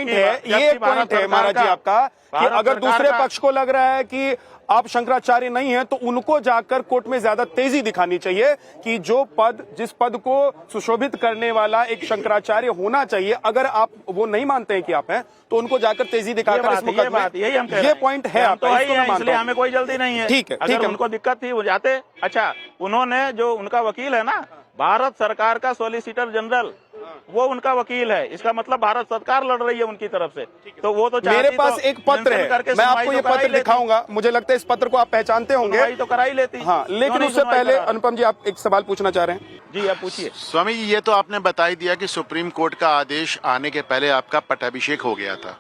Point है, ये point है महाराज जी आपका कि अगर दूसरे पक्ष को लग रहा है कि आप शंकराचार्य नहीं है तो उनको जाकर कोर्ट में ज्यादा तेजी दिखानी चाहिए कि जिस पद को सुशोभित करने वाला एक शंकराचार्य होना चाहिए, अगर आप वो नहीं मानते हैं कि आप हैं तो उनको जाकर तेजी दिखाकर इस मुकदमे में, ये पॉइंट है आपका, इसलिए हमें कोई जल्दी नहीं है। ठीक है, ठीक है। उनको दिक्कत थी वो जाते। अच्छा, उन्होंने जो उनका वकील है ना, भारत सरकार का सॉलिसिटर जनरल, वो उनका वकील है, इसका मतलब भारत सरकार लड़ रही है उनकी तरफ से। तो वो तो मेरे पास एक पत्र है, मैं आपको ये पत्र दिखाऊंगा, मुझे लगता है इस पत्र को आप पहचानते होंगे, तो करा ही लेती। हाँ, लेकिन उससे पहले अनुपम जी आप एक सवाल पूछना चाह रहे हैं। जी आप पूछिए। स्वामी जी, ये तो आपने बता ही दिया कि सुप्रीम कोर्ट का आदेश आने के पहले आपका पट्टाभिषेक हो गया था,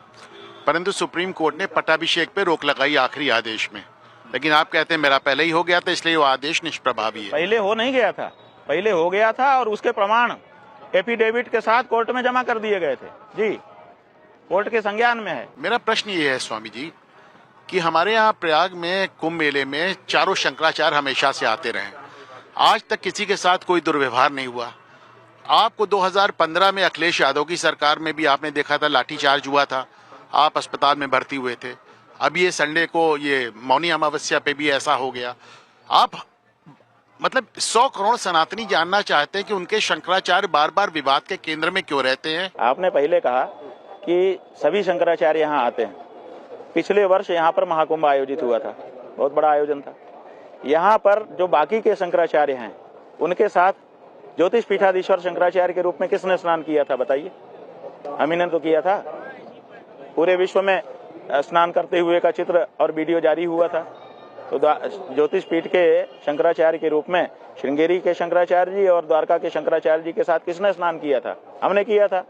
परंतु सुप्रीम कोर्ट ने पट्टाभिषेक पे रोक लगाई आखिरी आदेश में, लेकिन आप कहते हैं मेरा पहले ही हो गया था इसलिए वो आदेश निष्प्रभावी है। पहले हो नहीं गया था, पहले हो गया था और उसके प्रमाण एफिडेविट के साथ कोर्ट में जमा कर दिए गए थे। जी, कोर्ट के संज्ञान में है। मेरा प्रश्न ये है स्वामी जी कि हमारे यहाँ प्रयाग में कुंभ मेले में चारों शंकराचार्य हमेशा से आते रहे, आज तक किसी के साथ कोई दुर्व्यवहार नहीं हुआ। आपको 2015 में अखिलेश यादव की सरकार में भी आपने देखा था लाठीचार्ज हुआ था, आप अस्पताल में भर्ती हुए थे। अब ये संडे को ये मौनी अमावस्या पे भी ऐसा हो गया। आप मतलब 100 करोड़ सनातनी जानना चाहते हैं कि उनके शंकराचार्य बार बार विवाद के केंद्र में क्यों रहते हैं। आपने पहले कहा कि सभी शंकराचार्य यहाँ आते हैं। पिछले वर्ष यहाँ पर महाकुंभ आयोजित हुआ था, बहुत बड़ा आयोजन था। यहाँ पर जो बाकी के शंकराचार्य हैं उनके साथ ज्योतिष पीठाधीश्वर शंकराचार्य के रूप में किसने स्नान किया था बताइए? हम ही ने तो किया था। पूरे विश्व में स्नान करते हुए का चित्र और वीडियो जारी हुआ था। तो ज्योतिष पीठ के शंकराचार्य के रूप में श्रृंगेरी के शंकराचार्य जी और द्वारका के शंकराचार्य जी के साथ किसने स्नान किया था? हमने किया था।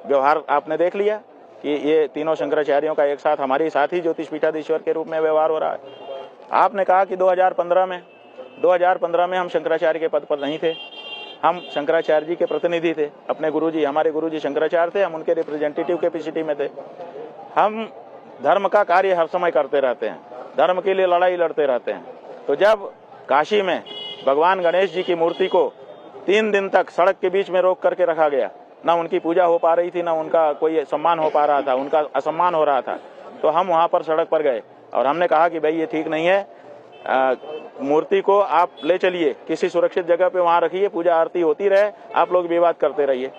व्यवहार आपने देख लिया कि ये तीनों शंकराचार्यों का एक साथ हमारे साथ ही ज्योतिष पीठाधीश्वर के रूप में व्यवहार हो रहा है। आपने कहा कि 2015 में हम शंकराचार्य के पद पर नहीं थे, हम शंकराचार्य जी के प्रतिनिधि थे। अपने गुरुजी, हमारे गुरुजी शंकराचार्य थे, हम उनके रिप्रेजेंटेटिव कैपेसिटी में थे। हम धर्म का कार्य हर समय करते रहते हैं, धर्म के लिए लड़ाई लड़ते रहते हैं। तो जब काशी में भगवान गणेश जी की मूर्ति को 3 दिन तक सड़क के बीच में रोक करके रखा गया, ना उनकी पूजा हो पा रही थी, ना उनका कोई सम्मान हो पा रहा था, उनका असम्मान हो रहा था, तो हम वहां पर सड़क पर गए और हमने कहा कि भाई ये ठीक नहीं है, मूर्ति को आप ले चलिए किसी सुरक्षित जगह पे, वहां रखिए, पूजा आरती होती रहे, आप लोग विवाद करते रहिए।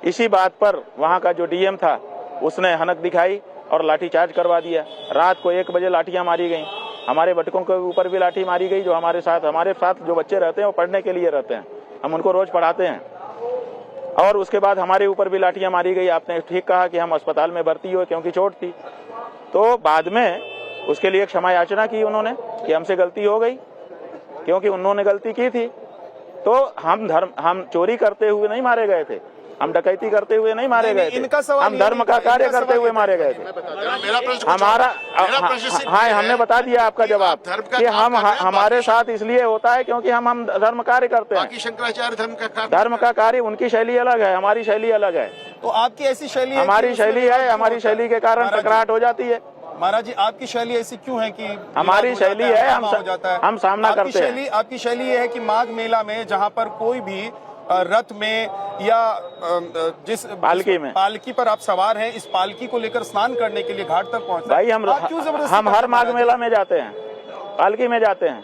इसी बात पर वहां का जो डीएम था उसने हनक दिखाई और लाठीचार्ज करवा दिया। रात को 1 बजे लाठियां मारी गई। हमारे बटकों के ऊपर भी लाठी मारी गई। जो हमारे साथ जो बच्चे रहते हैं वो पढ़ने के लिए रहते हैं, हम उनको रोज पढ़ाते हैं। और उसके बाद हमारे ऊपर भी लाठियां मारी गई। आपने ठीक कहा कि हम अस्पताल में भर्ती हुए क्योंकि चोट थी। तो बाद में उसके लिए क्षमा याचना की उन्होंने कि हमसे गलती हो गई, क्योंकि उन्होंने गलती की थी। तो हम चोरी करते हुए नहीं मारे गए थे, हम डकैती करते हुए नहीं मारे गए थे, हम धर्म का कार्य करते हुए मारे गए थे। हमारा हाँ, हमने बता दिया आपका जवाब कि हम हमारे साथ इसलिए होता है क्योंकि हम धर्म कार्य करते हैं। शंकराचार्य धर्म का कार्य, उनकी शैली अलग है, हमारी शैली अलग है। तो आपकी ऐसी शैली है, हमारी शैली है, हमारी शैली के कारण टकराहट हो जाती है। महाराज जी, आपकी शैली ऐसी क्यों है कि हमारी शैली है, हम सामना करते हैं। आपकी शैली ये है कि माघ मेला में जहाँ पर कोई भी रथ में या जिस पालकी पर आप सवार हैं, इस पालकी को लेकर स्नान करने के लिए घाट तक पहुंचते भाई, हम हर माघ मेला में जाते हैं, पालकी में जाते हैं।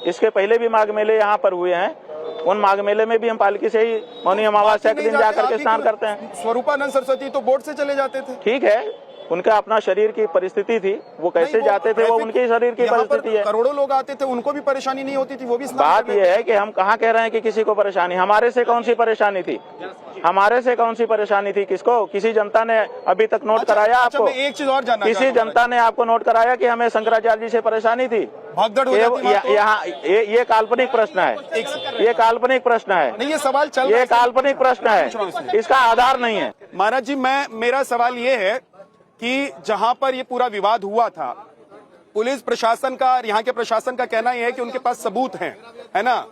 इसके पहले भी माघ मेले यहाँ पर हुए हैं, उन माघ मेले में भी हम पालकी से ही मौनी अमावस्या के दिन जाकर के स्नान करते हैं। स्वरूपानंद सरस्वती तो बोट से चले जाते थे। ठीक है, उनका अपना शरीर की परिस्थिति थी, वो कैसे जाते थे वो उनके शरीर की परिस्थिति है। करोड़ों लोग आते थे, उनको भी परेशानी नहीं होती थी, वो भी। बात ये है कि हम कहाँ कह रहे हैं कि किसी को परेशानी, हमारे से कौन सी परेशानी थी? हमारे से कौन सी परेशानी थी? किसको? किसी जनता ने अभी तक नोट कराया आपको? एक चीज और जानना, किसी जनता ने आपको नोट कराया कि हमें शंकराचार्य जी से परेशानी थी? यहाँ ये काल्पनिक प्रश्न है, ये काल्पनिक प्रश्न है, नहीं, ये सवाल चल, ये काल्पनिक प्रश्न है, इसका आधार नहीं है। महाराज जी, मेरा सवाल ये है कि जहां पर ये पूरा विवाद हुआ था, पुलिस प्रशासन का, यहाँ के प्रशासन का कहना यह है कि उनके पास सबूत हैं, है ना?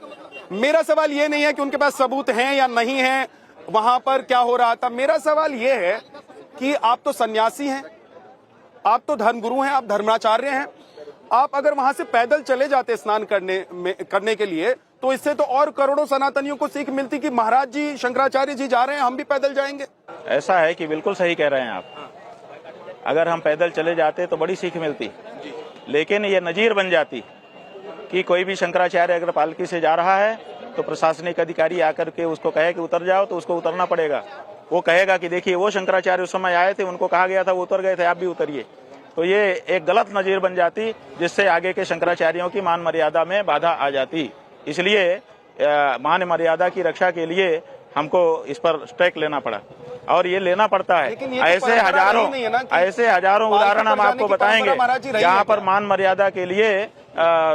मेरा सवाल ये नहीं है कि उनके पास सबूत हैं या नहीं है, वहां पर क्या हो रहा था। मेरा सवाल ये है कि आप तो सन्यासी हैं, आप तो धर्मगुरु हैं, आप धर्माचार्य हैं। आप अगर वहां से पैदल चले जाते स्नान करने के लिए, तो इससे तो और करोड़ों सनातनियों को सीख मिलती कि महाराज जी शंकराचार्य जी जा रहे हैं, हम भी पैदल जाएंगे। ऐसा है कि बिल्कुल सही कह रहे हैं आप। अगर हम पैदल चले जाते तो बड़ी सीख मिलती, लेकिन ये नजीर बन जाती कि कोई भी शंकराचार्य अगर पालकी से जा रहा है तो प्रशासनिक अधिकारी आकर के उसको कहे कि उतर जाओ, तो उसको उतरना पड़ेगा। वो कहेगा कि देखिए वो शंकराचार्य उस समय आए थे, उनको कहा गया था वो उतर गए थे, आप भी उतरिए। तो ये एक गलत नजीर बन जाती, जिससे आगे के शंकराचार्यों की मान मर्यादा में बाधा आ जाती। इसलिए मान मर्यादा की रक्षा के लिए हमको इस पर स्टेक लेना पड़ा, और ये लेना पड़ता है। लेकिन ये तो ऐसे हजारों उदाहरण हम आपको बताएंगे जहाँ पर मान मर्यादा के लिए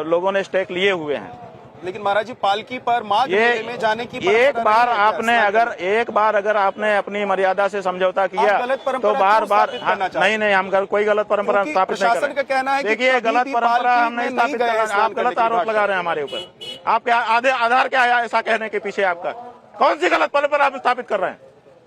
लोगों ने स्टेक लिए हुए हैं। लेकिन महाराज जी पालकी पर माघ मेले में जाने की एक बार अगर आपने अपनी मर्यादा से समझौता किया तो बार नहीं, हम कोई गलत परंपरा स्थापित नहीं कर रहे। का कहना है देखिए, गलत परंपरा हम नहीं स्थापित कर रहे। आप गलत आरोप लगा रहे हैं हमारे ऊपर। आपके आधार क्या है ऐसा कहने के पीछे? आपका कौन सी गलत परंपरा आप स्थापित कर रहे हैं?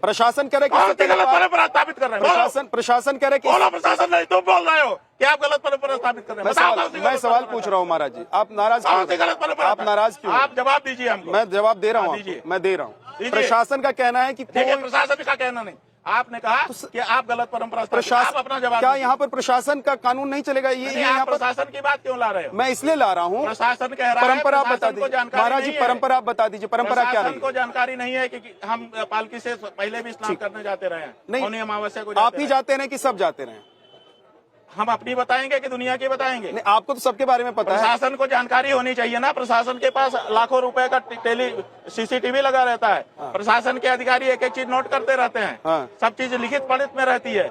प्रशासन कह रहे कि गलत परंपरा स्थापित कर रहे हैं। प्रशासन कह रहे कि प्रशासन नहीं, तुम बोल रहे हो कि आप गलत परंपरा स्थापित कर रहे हैं। मैं सवाल पूछ रहा हूँ महाराज जी, आप नाराज क्यों? आप नाराज क्यों? आप जवाब दीजिए हमको। मैं जवाब दे रहा हूँ, मैं दे रहा हूँ। प्रशासन का कहना है कि प्रशासन का कहना नहीं, आपने कहा कि आप गलत परंपरा। प्रशासन अपना जवाब क्या यहाँ पर प्रशासन का कानून नहीं चलेगा? ये यहाँ पर प्रशासन की बात क्यों ला रहे हो? मैं इसलिए ला रहा हूँ, प्रशासन कह रहा है परंपरा बता दीजिए महाराज जी, परंपरा आप बता दीजिए, परंपरा क्या है? को जानकारी नहीं है कि हम पालकी से पहले भी स्नान करने जाते रहे हैं। नहीं, अमावस्या को आप ही जाते रहे कि सब जाते रहे? हम अपनी बताएंगे कि दुनिया की बताएंगे? नहीं, आपको तो सबके बारे में पता है। प्रशासन को जानकारी होनी चाहिए ना। प्रशासन के पास लाखों रुपए का सीसीटीवी लगा रहता है। प्रशासन के अधिकारी एक एक चीज नोट करते रहते हैं। सब चीज लिखित पढ़ित में रहती है।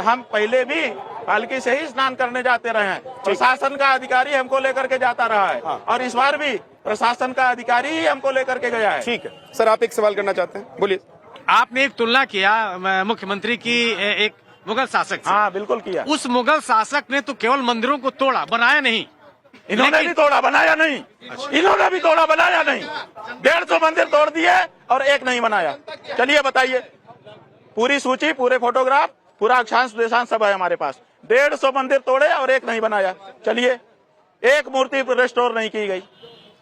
हम पहले भी पालकी से ही स्नान करने जाते रहे हैं। प्रशासन का अधिकारी हमको लेकर के जाता रहा है, और इस बार भी प्रशासन का अधिकारी ही हमको लेकर के गया है। ठीक है सर, आप एक सवाल करना चाहते हैं, बोलिए। आपने एक तुलना किया मुख्यमंत्री की एक मुगल शासक से। हाँ, बिल्कुल किया। उस मुगल शासक ने तो केवल मंदिरों को तोड़ा, बनाया नहीं। इन्होंने भी तोड़ा, बनाया नहीं। इन्होंने भी तोड़ा, बनाया नहीं। 150 मंदिर तोड़ दिए और एक नहीं बनाया। चलिए बताइए, पूरी सूची, पूरे फोटोग्राफ, पूरा अक्षांश देशांश सब है हमारे पास। 150 मंदिर तोड़े और एक नहीं बनाया। चलिए, एक मूर्ति रेस्टोर नहीं की गई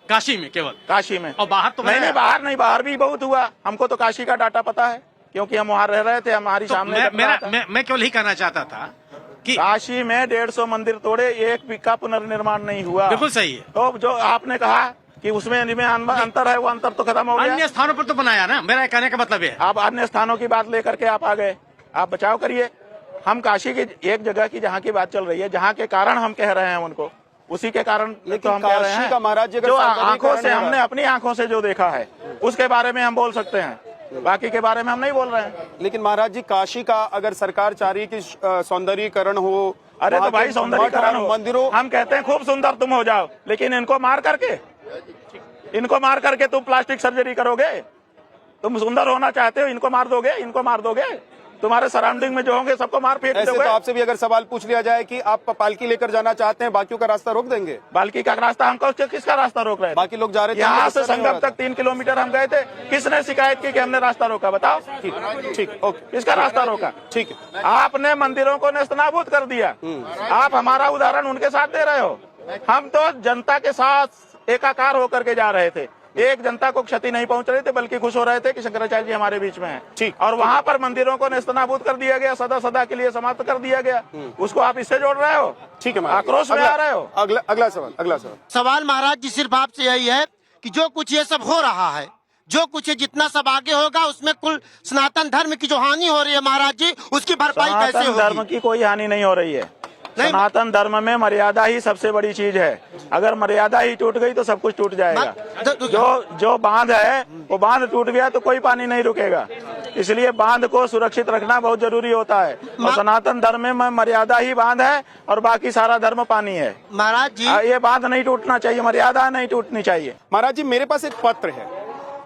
काशी में, केवल काशी में। और बाहर तो नहीं, बाहर भी बहुत हुआ। हमको तो काशी का डाटा पता है, क्योंकि हम वहाँ रह रहे थे, हमारी तो सामने। मैं केवल ही कहना चाहता था कि काशी में 150 मंदिर तोड़े, एक भी का पुनर्निर्माण नहीं हुआ। बिल्कुल सही है। तो जो आपने कहा कि उसमें अंतर है, वो अंतर तो खत्म हो गया। अन्य स्थानों पर तो बनाया ना, मेरा कहने का मतलब है। आप अन्य स्थानों की बात लेकर के आप आ गए, आप बचाव करिए। हम काशी की एक जगह की जहाँ की बात चल रही है, जहाँ के कारण हम कह रहे हैं उनको, उसी के कारण तो हम कह रहे हैं। जो आंखों से, हमने अपनी आंखों से जो देखा है उसके बारे में हम बोल सकते हैं, बाकी के बारे में हम नहीं बोल रहे हैं। लेकिन महाराज जी, काशी का अगर सरकार चाह रही है कि सौंदर्यीकरण हो, अरे तो भाई सौंदर्यीकरण हो, मंदिरों, हम कहते हैं खूब सुंदर तुम हो जाओ, लेकिन इनको मार करके तुम प्लास्टिक सर्जरी करोगे? तुम सुंदर होना चाहते हो, इनको मार दोगे? तुम्हारे सराउंडिंग में जो होंगे सबको मार फेंक दोगे। तो आपसे भी अगर सवाल पूछ लिया जाए कि आप पालकी लेकर जाना चाहते हैं, बाकियों का रास्ता रोक देंगे? पालकी का रास्ता हमको, किसका रास्ता रोक रहे हैं? बाकी लोग जा रहे थे, यहाँ से संगम तक 3 किलोमीटर हम गए थे। किसने शिकायत की कि हमने रास्ता रोका? बताओ। ठीक, ओके। किसका रास्ता रोका? ठीक है। आपने मंदिरों को नेस्तनाबूद कर दिया। आप हमारा उदाहरण उनके साथ दे रहे हो। हम तो जनता के साथ एकाकार होकर के जा रहे थे। एक जनता को क्षति नहीं पहुंच रही थी, बल्कि खुश हो रहे थे कि शंकराचार्य जी हमारे बीच में हैं। ठीक। और वहाँ पर मंदिरों को नेस्तनाबूद कर दिया गया, सदा के लिए समाप्त कर दिया गया। उसको आप इससे जोड़ रहे हो? ठीक है, आक्रोश में आ रहे हो। अगला सवाल महाराज जी सिर्फ आपसे यही है कि जो कुछ ये सब हो रहा है, जो कुछ जितना सब आगे होगा, उसमें कुल सनातन धर्म की जो हानि हो रही है महाराज जी, उसकी भरपाई कैसे होगी? धर्म की कोई हानि नहीं हो रही है। सनातन धर्म में मर्यादा ही सबसे बड़ी चीज है। अगर मर्यादा ही टूट गई तो सब कुछ टूट जाएगा। जो बांध है वो बांध टूट गया तो कोई पानी नहीं रुकेगा। इसलिए बांध को सुरक्षित रखना बहुत जरूरी होता है। और सनातन धर्म में मर्यादा ही बांध है और बाकी सारा धर्म पानी है। महाराज जी, ये बांध नहीं टूटना चाहिए, मर्यादा नहीं टूटनी चाहिए। महाराज जी, मेरे पास एक पत्र है,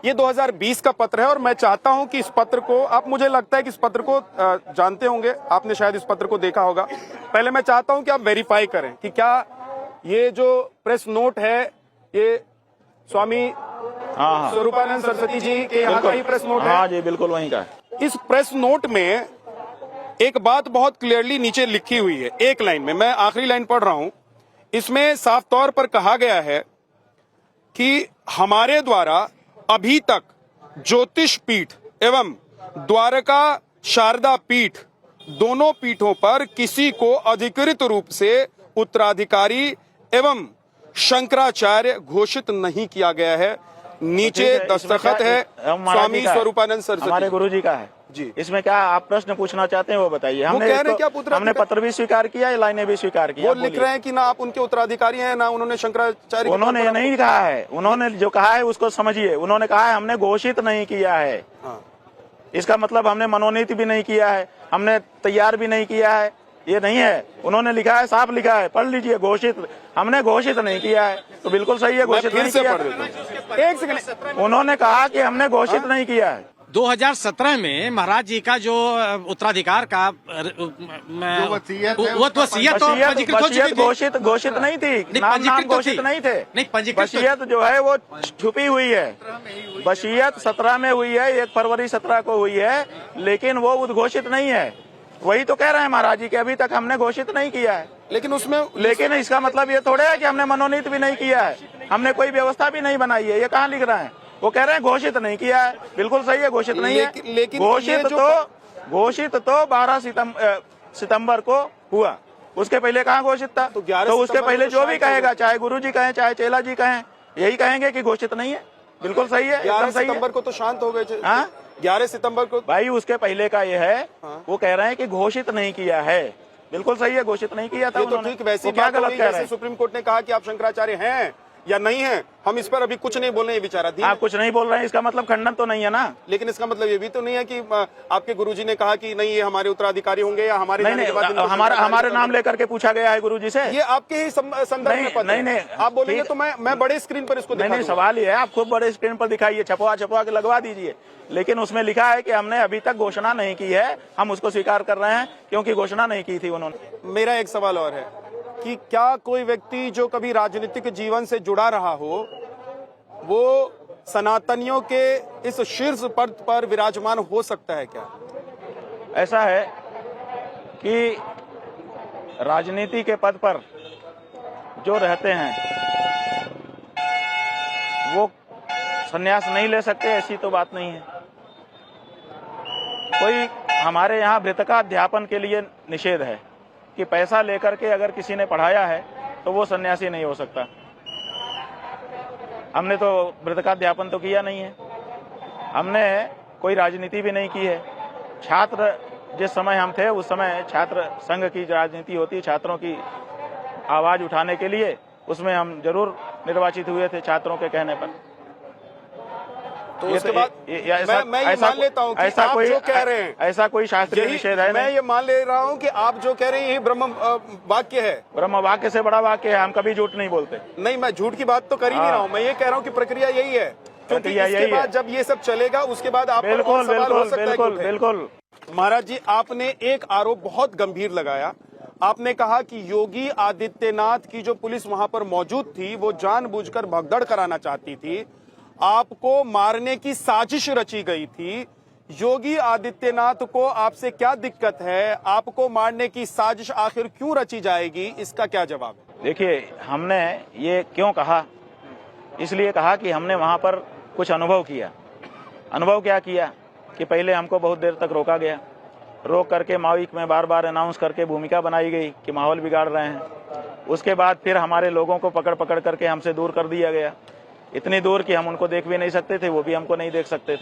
ये 2020 का पत्र है, और मैं चाहता हूं कि इस पत्र को, आप, मुझे लगता है कि इस पत्र को जानते होंगे, आपने शायद इस पत्र को देखा होगा। पहले मैं चाहता हूं कि आप वेरीफाई करें कि क्या ये जो प्रेस नोट है ये स्वामी स्वरूपानंद सरस्वती जी के यहाँ का ही प्रेस नोट है? हाँ जी, बिल्कुल वहीं का। इस प्रेस नोट में एक बात बहुत क्लियरली नीचे लिखी हुई है, एक लाइन में, मैं आखिरी लाइन पढ़ रहा हूं। इसमें साफ तौर पर कहा गया है कि हमारे द्वारा अभी तक ज्योतिष पीठ एवं द्वारका शारदा पीठ दोनों पीठों पर किसी को अधिकृत रूप से उत्तराधिकारी एवं शंकराचार्य घोषित नहीं किया गया है। नीचे दस्तखत है स्वामी स्वरूपानंद सरस्वती, हमारे गुरुजी का है जी। इसमें क्या आप प्रश्न पूछना चाहते हैं वो बताइए। वो कह रहे हैं कि आप उत्तराधिकारी- हमने पत्र भी स्वीकार किया है, लाइनें भी स्वीकार की। वो लिख रहे हैं कि ना आप उनके उत्तराधिकारी हैं ना उन्होंने शंकराचार्य के उन्होंने पद ये पर नहीं कहा है, उन्होंने जो कहा है उसको समझिए। उन्होंने कहा है हमने घोषित नहीं किया है, हाँ। इसका मतलब हमने मनोनीत भी नहीं किया है, हमने तैयार भी नहीं किया है, ये नहीं है। उन्होंने लिखा है, साफ लिखा है, पढ़ लीजिए, घोषित। हमने घोषित नहीं किया है, तो बिल्कुल सही है, मैं घोषित फिर नहीं से किया। पढ़ देता हूं। एक सेकंड। उन्होंने कहा कि हमने घोषित नहीं किया है। 2017 में महाराज जी का जो उत्तराधिकार का वसीयत है, वो वसीयत तो पंजीकृत हो चुकी वसीयत थी। घोषित नहीं थी, नहीं, नाम पंजीकृत तो घोषित थी। नहीं थे। नहीं, पंजीकृत तो- वसीयत जो है वो छुपी हुई है। वसीयत 17 में हुई है, 1 फरवरी 17 को हुई है, लेकिन वो उद्घोषित नहीं है। वही तो कह रहे हैं महाराज जी कि अभी तक हमने घोषित नहीं किया है। लेकिन इसका मतलब ये थोड़े है कि हमने मनोनीत भी नहीं किया है, हमने कोई व्यवस्था भी नहीं बनाई है। ये कहाँ लिख रहे हैं? वो कह रहे हैं घोषित नहीं किया है। बिल्कुल सही है, घोषित नहीं है। लेकिन घोषित तो 12 सितंबर को हुआ, उसके पहले कहाँ घोषित था? तो 11 तो उसके सितंबर पहले को जो भी शायद कहेगा, चाहे गुरुजी कहें चाहे चेला जी कहें, यही कहेंगे कि घोषित नहीं है। बिल्कुल सही है, 11 एकदम सही है। सितंबर को तो शांत हो गए थे। हाँ? 11 सितंबर को भाई उसके पहले का ये है, हाँ। वो कह रहे हैं कि घोषित नहीं किया है। बिल्कुल सही है, घोषित नहीं किया था ये तो उन्होंने। ठीक वैसी वो क्या बात हो गलत गई कह रहे जैसे हैं? सुप्रीम कोर्ट ने कहा कि आप शंकराचार्य हैं या नहीं हैं, हम इस पर अभी कुछ नहीं बोल रहे हैं, विचाराधीन आप है। कुछ नहीं बोल रहे हैं, इसका मतलब खंडन तो नहीं है ना। लेकिन इसका मतलब ये भी तो नहीं है कि आपके गुरुजी ने कहा कि नहीं ये हमारे उत्तराधिकारी होंगे या हमारे नहीं जाने के बाद नहीं, इनको हमारे शंकराचार्य नाम लेकर के पूछा गया है गुरुजी से। ये आपके ही संदर्भ में पत्र है। नहीं, आप बोलेंगे ठीक- तो मैं बड़े स्क्रीन पर इसको नहीं दिखा नहीं, दूंगा। सवाल ये है, आप खूब बड़े स्क्रीन पर दिखाइए, छपवा के लगवा दीजिए। लेकिन उसमें लिखा है कि हमने अभी तक घोषणा नहीं की है, हम उसको स्वीकार कर रहे हैं क्योंकि घोषणा नहीं की थी उन्होंने। मेरा एक सवाल और है कि क्या कोई व्यक्ति जो कभी राजनीतिक जीवन से जुड़ा रहा हो वो सनातनियों के इस शीर्ष पद पर विराजमान हो सकता है क्या? ऐसा है कि राजनीति के पद पर जो रहते हैं वो संन्यास नहीं ले सकते, ऐसी तो बात नहीं है। कोई हमारे यहाँ वृतकाध्यापन के लिए निषेध है कि पैसा लेकर के अगर किसी ने पढ़ाया है तो वो सन्यासी नहीं हो सकता। हमने तो वृतकाध्यापन तो किया नहीं है, हमने कोई राजनीति भी नहीं की है। छात्र जिस समय हम थे उस समय छात्र संघ की राजनीति होती है, छात्रों की आवाज उठाने के लिए, उसमें हम जरूर निर्वाचित हुए थे छात्रों के कहने पर। तो उसके बाद मैं ये मान लेता हूं कि ऐसा आप कोई जो कह रहे हैं ऐसा कोई शास्त्रीय यही निषेध है मैं नहीं। ये मान ले रहा हूं कि आप जो कह रहे हैं यही ब्रह्म वाक्य है। ब्रह्म वाक्य से बड़ा वाक्य है, हम कभी झूठ नहीं बोलते। नहीं, मैं झूठ की बात तो कर ही नहीं रहा हूं, मैं ये कह रहा हूं कि प्रक्रिया यही है, क्योंकि प्रक्रिया इसके यही बाद है। जब ये सब चलेगा उसके बाद आप बिल्कुल सवाल हो बिल्कुल सकता है बिल्कुल कि उठे। बिल्कुल। महाराज जी, आपने एक आरोप बहुत गंभीर लगाया। आपने कहा कि योगी आदित्यनाथ की जो पुलिस वहां पर मौजूद थी वो जानबूझकर भगदड़ कराना चाहती थी, आपको मारने की साजिश रची गई थी। योगी आदित्यनाथ को आपसे क्या दिक्कत है? आपको मारने की साजिश आखिर क्यों रची जाएगी? इसका क्या जवाब है? देखिए, हमने ये क्यों कहा, इसलिए कहा कि हमने वहां पर कुछ अनुभव किया। अनुभव क्या किया कि पहले हमको बहुत देर तक रोका गया, रोक करके माइक में बार बार अनाउंस करके भूमिका बनाई गई कि माहौल बिगाड़ रहे हैं। उसके बाद फिर हमारे लोगों को पकड़ करके हमसे दूर कर दिया गया, इतनी दूर कि हम उनको देख भी नहीं सकते थे, वो भी हमको नहीं देख सकते थे।